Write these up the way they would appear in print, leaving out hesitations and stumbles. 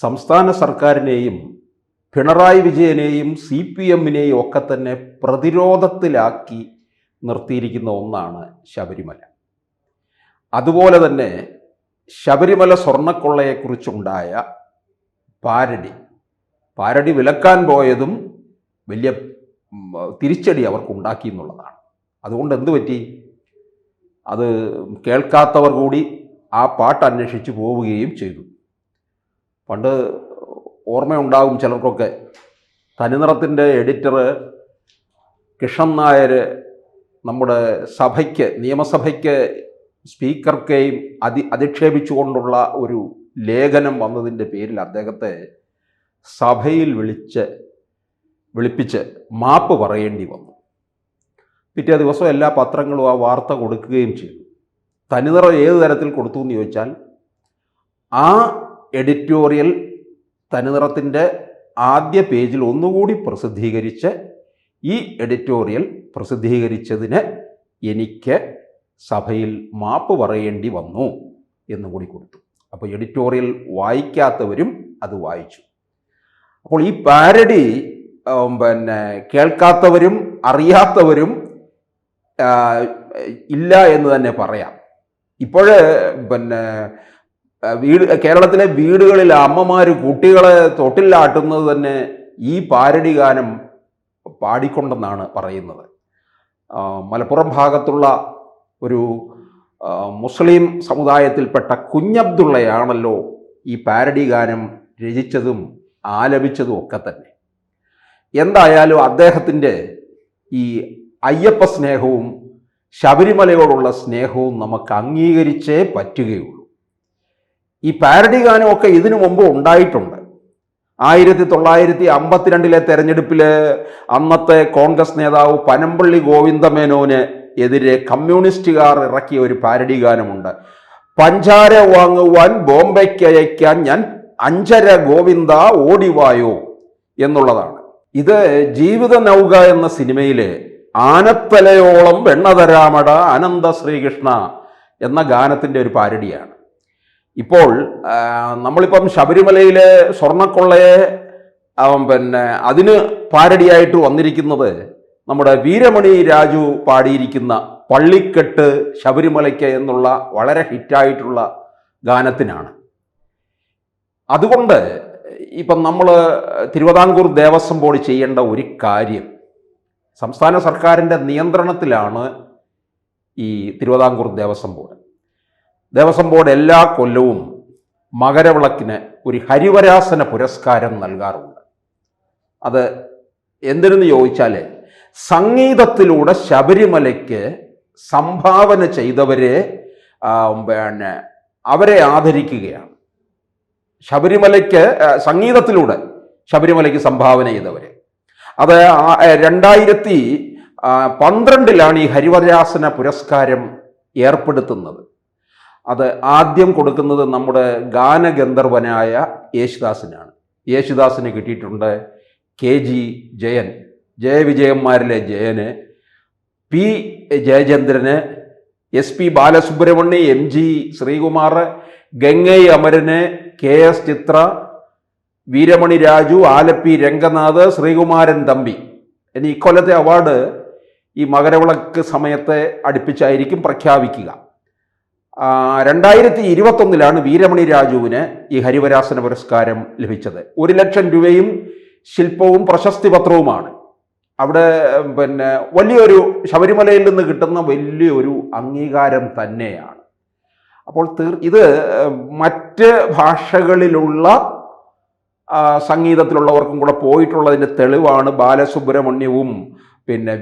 സംസ്ഥാന സർക്കാരിനെയും പിണറായി വിജയനെയും CPM-നെയും ഒക്കെ തന്നെ പ്രതിരോധത്തിലാക്കി നിർത്തിയിരിക്കുന്ന ഒന്നാണ് ശബരിമല. അതുപോലെ തന്നെ ശബരിമല സ്വർണ്ണക്കൊള്ളയെക്കുറിച്ചുണ്ടായ പാരഡി വിലക്കാൻ പോയതും വലിയ തിരിച്ചടി അവർക്കുണ്ടാക്കി എന്നുള്ളതാണ്. അതുകൊണ്ട് എന്തു പറ്റി? അത് കേൾക്കാത്തവർ കൂടി ആ പാട്ട് അന്വേഷിച്ച് പോവുകയും ചെയ്തു. പണ്ട് ഓർമ്മയുണ്ടാകും ചിലർക്കൊക്കെ, തനിനിറത്തിൻ്റെ എഡിറ്റർ കൃഷ്ണൻ നായർ നമ്മുടെ നിയമസഭയ്ക്ക് സ്പീക്കർക്കെയും അധിക്ഷേപിച്ചുകൊണ്ടുള്ള ഒരു ലേഖനം വന്നതിൻ്റെ പേരിൽ അദ്ദേഹത്തെ സഭയിൽ വിളിപ്പിച്ച് മാപ്പ് പറയേണ്ടി വന്നു. പിറ്റേ ദിവസം എല്ലാ പത്രങ്ങളും ആ വാർത്ത കൊടുക്കുകയും ചെയ്തു. തനിനിറം ഏത് തരത്തിൽ കൊടുത്തു എന്ന് ചോദിച്ചാൽ, ആ എഡിറ്റോറിയൽ തനിനിറത്തിൻ്റെ ആദ്യ പേജിൽ ഒന്നുകൂടി പ്രസിദ്ധീകരിച്ച്, ഈ എഡിറ്റോറിയൽ പ്രസിദ്ധീകരിച്ചതിന് എനിക്ക് സഭയിൽ മാപ്പ് പറയേണ്ടി വന്നു എന്നും കൂടി കൊടുത്തു. അപ്പോൾ എഡിറ്റോറിയൽ വായിക്കാത്തവരും അത് വായിച്ചു. അപ്പോൾ ഈ പാരഡി കേൾക്കാത്തവരും അറിയാത്തവരും ഇല്ല എന്ന് തന്നെ പറയാം. ഇപ്പോൾ കേരളത്തിലെ വീടുകളിൽ അമ്മമാർ കുട്ടികളെ തൊട്ടിലാട്ടുന്നത് തന്നെ ഈ പാരഡി ഗാനം പാടിക്കൊണ്ടെന്നാണ് പറയുന്നത്. മലപ്പുറം ഭാഗത്തുള്ള ഒരു മുസ്ലിം സമുദായത്തിൽപ്പെട്ട കുഞ്ഞബ്ദുള്ളയാണല്ലോ ഈ പാരഡി ഗാനം രചിച്ചതും ആലപിച്ചതും ഒക്കെ തന്നെ. എന്തായാലും അദ്ദേഹത്തിൻ്റെ ഈ അയ്യപ്പ സ്നേഹവും ശബരിമലയോടുള്ള സ്നേഹവും നമുക്ക് അംഗീകരിച്ചേ പറ്റുകയുള്ളൂ. ഈ പാരഡി ഗാനമൊക്കെ ഇതിനു മുമ്പ് ഉണ്ടായിട്ടുണ്ട്. 1952 തെരഞ്ഞെടുപ്പിൽ അന്നത്തെ കോൺഗ്രസ് നേതാവ് പനമ്പള്ളി ഗോവിന്ദമേനോന് എതിരെ കമ്മ്യൂണിസ്റ്റുകാർ ഇറക്കിയ ഒരു പാരഡി ഗാനമുണ്ട്. പഞ്ചാര വാങ്ങുവാൻ ബോംബെക്ക് അയക്കാൻ ഞാൻ 5.5 ഗോവിന്ദ ഓടിവായോ എന്നുള്ളതാണ്. ഇത് ജീവിത നൗക എന്ന സിനിമയിലെ ആനത്തലയോളം വെണ്ണതരാമട അനന്ത ശ്രീകൃഷ്ണ എന്ന ഗാനത്തിൻ്റെ ഒരു പാരഡിയാണ്. ഇപ്പോൾ നമ്മളിപ്പം ശബരിമലയിലെ സ്വർണ്ണക്കൊള്ളയെ അതിന് പാരഡിയായിട്ട് വന്നിരിക്കുന്നത് നമ്മുടെ വീരമണി രാജു പാടിയിരിക്കുന്ന പള്ളിക്കെട്ട് ശബരിമലയ്ക്ക് എന്നുള്ള വളരെ ഹിറ്റായിട്ടുള്ള ഗാനത്തിനാണ്. അതുകൊണ്ട് ഇപ്പം നമ്മൾ തിരുവിതാംകൂർ ദേവസ്വം ബോർഡ് ചെയ്യേണ്ട ഒരു കാര്യം, സംസ്ഥാന സർക്കാരിൻ്റെ നിയന്ത്രണത്തിലാണ് ഈ തിരുവിതാംകൂർ ദേവസ്വം ബോർഡ് എല്ലാ കൊല്ലവും മകരവിളക്കിന് ഒരു ഹരിവരാസന പുരസ്കാരം നൽകാറുണ്ട്. അത് എന്തിനെന്ന് ചോദിച്ചാൽ, സംഗീതത്തിലൂടെ ശബരിമലയ്ക്ക് സംഭാവന ചെയ്തവരെ അവരെ ആദരിക്കുകയാണ്. സംഗീതത്തിലൂടെ ശബരിമലയ്ക്ക് സംഭാവന ചെയ്തവരെ. അത് 2012 ഈ ഹരിവരാസന പുരസ്കാരം ഏർപ്പെടുത്തുന്നത്. അത് ആദ്യം കൊടുക്കുന്നത് നമ്മുടെ ഗാനഗന്ധർവനായ യേശുദാസിനാണ്. യേശുദാസിന് കിട്ടിയിട്ടുണ്ട് KG ജയൻ, ജയവിജയന്മാരിലെ ജയന്, P ജയചന്ദ്രന്, SP Balasubrahmanya, MG Sreekumar, Gangai അമരന്, KS ചിത്ര, വീരമണി രാജു, ആലപ്പി രംഗനാഥ്, ശ്രീകുമാരൻ തമ്പി. ഇനി ഇക്കൊല്ലത്തെ അവാർഡ് ഈ മകരവിളക്ക് സമയത്തെ അടുപ്പിച്ചായിരിക്കും പ്രഖ്യാപിക്കുക. 2021 വീരമണി രാജുവിന് ഈ ഹരിവരാസന പുരസ്കാരം ലഭിച്ചത്. 1 ലക്ഷം രൂപയും ശില്പവും പ്രശസ്തി പത്രവുമാണ്. അവിടെ വലിയൊരു ശബരിമലയിൽ നിന്ന് കിട്ടുന്ന വലിയൊരു അംഗീകാരം തന്നെയാണ്. അപ്പോൾ ഇത് മറ്റ് ഭാഷകളിലുള്ള സംഗീതത്തിലുള്ളവർക്കും കൂടെ പോയിട്ടുള്ളതിൻ്റെ തെളിവാണ്. ബാലസുബ്രഹ്മണ്യവും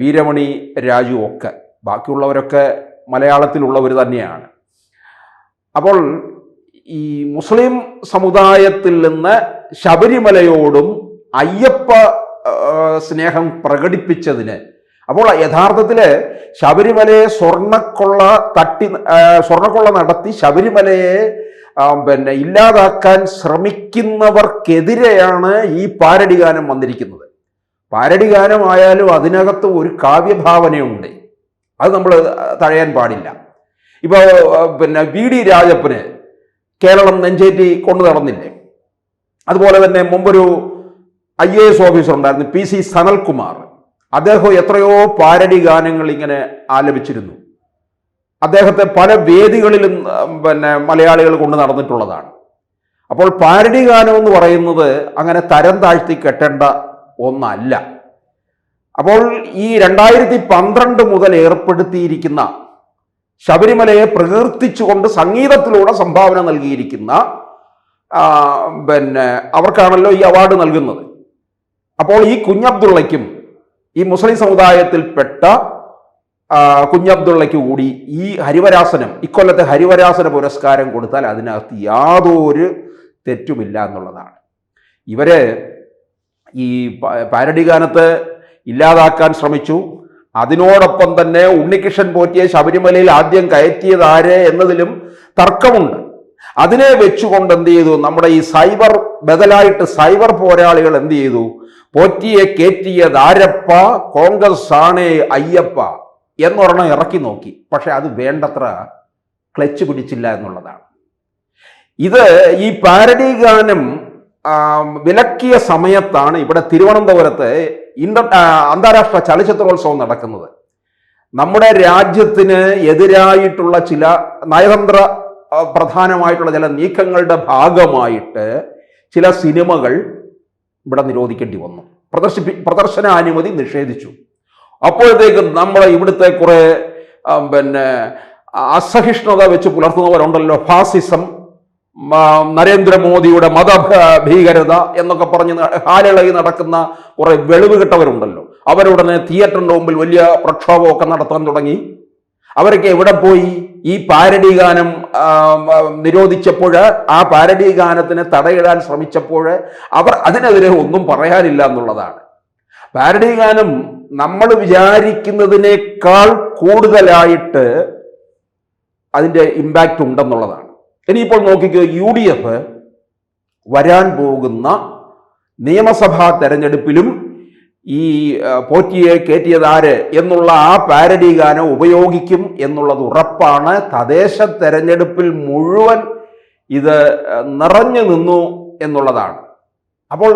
വീരമണി രാജു ഒക്കെ, ബാക്കിയുള്ളവരൊക്കെ മലയാളത്തിലുള്ളവർ തന്നെയാണ്. അപ്പോൾ ഈ മുസ്ലിം സമുദായത്തിൽ നിന്ന് ശബരിമലയോടും അയ്യപ്പ സ്നേഹം പ്രകടിപ്പിച്ചതിന്, അപ്പോൾ യഥാർത്ഥത്തിൽ ശബരിമലയെ സ്വർണ്ണക്കൊള്ള നടത്തി ശബരിമലയെ ഇല്ലാതാക്കാൻ ശ്രമിക്കുന്നവർക്കെതിരെയാണ് ഈ പാരഡി ഗാനം വന്നിരിക്കുന്നത്. പാരഡി ഗാനമായാലും അതിനകത്ത് ഒരു കാവ്യഭാവനയുണ്ട്, അത് നമ്മൾ തഴയാൻ പാടില്ല. ഇപ്പോൾ VD രാജപ്പന് കേരളം നെഞ്ചേറ്റി കൊണ്ടു നടന്നില്ലേ? അതുപോലെ തന്നെ മുമ്പൊരു IAS ഓഫീസർ ഉണ്ടായിരുന്നു, PC സനൽകുമാർ. അദ്ദേഹം എത്രയോ പാരഡി ഗാനങ്ങൾ ഇങ്ങനെ ആലപിച്ചിരുന്നു. അദ്ദേഹത്തെ പല വേദികളിലും മലയാളികൾ കൊണ്ട് നടന്നിട്ടുള്ളതാണ്. അപ്പോൾ പാരഡി ഗാനം എന്ന് പറയുന്നത് അങ്ങനെ തരം താഴ്ത്തി കെട്ടേണ്ട ഒന്നല്ല. അപ്പോൾ ഈ 2012 മുതൽ ഏർപ്പെടുത്തിയിരിക്കുന്ന ശബരിമലയെ പ്രകീർത്തിച്ചുകൊണ്ട് സംഗീതത്തിലൂടെ സംഭാവന നൽകിയിരിക്കുന്ന അവർക്കാണല്ലോ ഈ അവാർഡ് നൽകുന്നത്. അപ്പോൾ ഈ കുഞ്ഞബ്ദുള്ളയ്ക്കും ഈ മുസ്ലിം സമുദായത്തിൽപ്പെട്ട കുഞ്ഞബ്ദുള്ളയ്ക്ക് കൂടി ഈ ഹരിവരാസനം, ഇക്കൊല്ലത്തെ ഹരിവരാസന പുരസ്കാരം കൊടുത്താൽ അതിനകത്ത് യാതൊരു തെറ്റുമില്ല എന്നുള്ളതാണ്. ഇവര് ഈ പാരഡി ഗാനത്തെ ഇല്ലാതാക്കാൻ ശ്രമിച്ചു. അതിനോടൊപ്പം തന്നെ ഉണ്ണികൃഷ്ണൻ പോറ്റിയെ ശബരിമലയിൽ ആദ്യം കയറ്റിയത് ആര് എന്നതിലും തർക്കമുണ്ട്. അതിനെ വെച്ചുകൊണ്ട് എന്ത് ചെയ്തു, നമ്മുടെ ഈ ബദലായിട്ട് സൈബർ പോരാളികൾ എന്ത് ചെയ്തു, പോറ്റിയെ കയറ്റിയത് ആരപ്പ, കോൺഗ്രസ് ആണേ അയ്യപ്പ എന്നൊരെണ്ണം ഇറക്കി നോക്കി. പക്ഷെ അത് വേണ്ടത്ര ക്ലച്ച് പിടിച്ചില്ല എന്നുള്ളതാണ്. ഇത് ഈ പാരഡി ഗാനം വിലക്കിയ സമയത്താണ് ഇവിടെ തിരുവനന്തപുരത്ത് അന്താരാഷ്ട്ര ചലച്ചിത്രോത്സവം നടക്കുന്നത്. നമ്മുടെ രാജ്യത്തിന് എതിരായിട്ടുള്ള ചില നയതന്ത്ര പ്രധാനമായിട്ടുള്ള ചില നീക്കങ്ങളുടെ ഭാഗമായിട്ട് ചില സിനിമകൾ ഇവിടെ നിരോധിക്കേണ്ടി വന്നു. പ്രദർശനാനുമതി നിഷേധിച്ചു. അപ്പോഴത്തേക്കും നമ്മളെ ഇവിടുത്തെ കുറെ അസഹിഷ്ണുത വെച്ച് പുലർത്തുന്നവരുണ്ടല്ലോ, ഫാസിസം, നരേന്ദ്രമോദിയുടെ മതഭീകരത എന്നൊക്കെ പറഞ്ഞ് ഹാലിളകി നടക്കുന്ന കുറെ വെളിവ് കിട്ടവരുണ്ടല്ലോ. അവരുടനെ തിയേറ്ററിന്റെ മുമ്പിൽ വലിയ പ്രക്ഷോഭമൊക്കെ നടത്താൻ തുടങ്ങി. അവരൊക്കെ എവിടെ പോയി? ഈ പാരഡി ഗാനം നിരോധിച്ചപ്പോൾ, ആ പാരഡി ഗാനത്തിന് തടയിടാൻ ശ്രമിച്ചപ്പോൾ അവർ അതിനെതിരെ ഒന്നും പറയാനില്ല എന്നുള്ളതാണ്. പാരഡി ഗാനം നമ്മൾ വിചാരിക്കുന്നതിനേക്കാൾ കൂടുതലായിട്ട് അതിൻ്റെ ഇമ്പാക്റ്റ് ഉണ്ടെന്നുള്ളതാണ്. ഇനിയിപ്പോൾ നോക്കിക്കോ, UDF വരാൻ പോകുന്ന നിയമസഭാ തെരഞ്ഞെടുപ്പിലും ഈ പോറ്റിയെ കയറ്റിയത് ആര് എന്നുള്ള ആ പാരഡി ഗാനം ഉപയോഗിക്കും എന്നുള്ളത് ഉറപ്പാണ്. തദ്ദേശ തെരഞ്ഞെടുപ്പിൽ മുഴുവൻ ഇത് നിറഞ്ഞു നിന്നു എന്നുള്ളതാണ്. അപ്പോൾ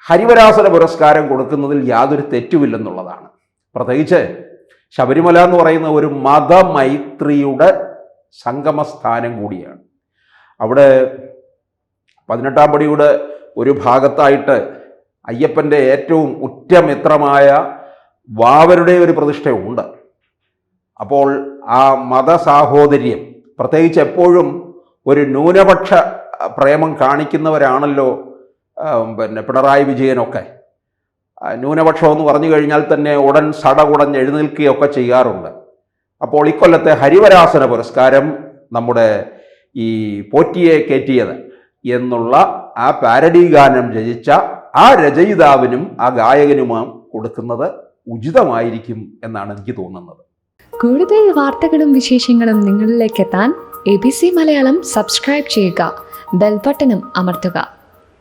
ഹരിവരാസന പുരസ്കാരം കൊടുക്കുന്നതിൽ യാതൊരു തെറ്റുമില്ലെന്നുള്ളതാണ്. പ്രത്യേകിച്ച് ശബരിമല എന്ന് പറയുന്ന ഒരു മതമൈത്രിയുടെ സംഗമസ്ഥാനം കൂടിയാണ്. അവിടെ 18-ാം പടിയുടെ ഒരു ഭാഗത്തായിട്ട് അയ്യപ്പൻ്റെ ഏറ്റവും ഉറ്റമിത്രമായ വാവരുടെ ഒരു പ്രതിഷ്ഠയുണ്ട്. അപ്പോൾ ആ മതസാഹോദര്യം, പ്രത്യേകിച്ച് എപ്പോഴും ഒരു ന്യൂനപക്ഷ പ്രേമം കാണിക്കുന്നവരാണല്ലോ പിണറായി വിജയനൊക്കെ. ന്യൂനപക്ഷം എന്ന് പറഞ്ഞു കഴിഞ്ഞാൽ തന്നെ ഉടൻ സടകുടഞ്ഞ് എഴുന്നേൽക്കുകയൊക്കെ ചെയ്യാറുണ്ട്. അപ്പോൾ ഇക്കൊല്ലത്തെ ഹരിവരാസന പുരസ്കാരം നമ്മുടെ ഈ പോറ്റിയെ കയറ്റിയത് എന്നുള്ള ആ പാരഡി ഗാനം രചിച്ച ആ രചയിതാവിനും ആ ഗായകനുമാം കൊടുക്കുന്നത് ഉചിതമായിരിക്കും എന്നാണ് എനിക്ക് തോന്നുന്നത്. കൂടുതൽ വാർത്തകളും വിശേഷങ്ങളും നിങ്ങളിലേക്ക് എത്താൻ ABC മലയാളം സബ്സ്ക്രൈബ് ചെയ്യുക, ബെൽ ബട്ടണും അമർത്തുക.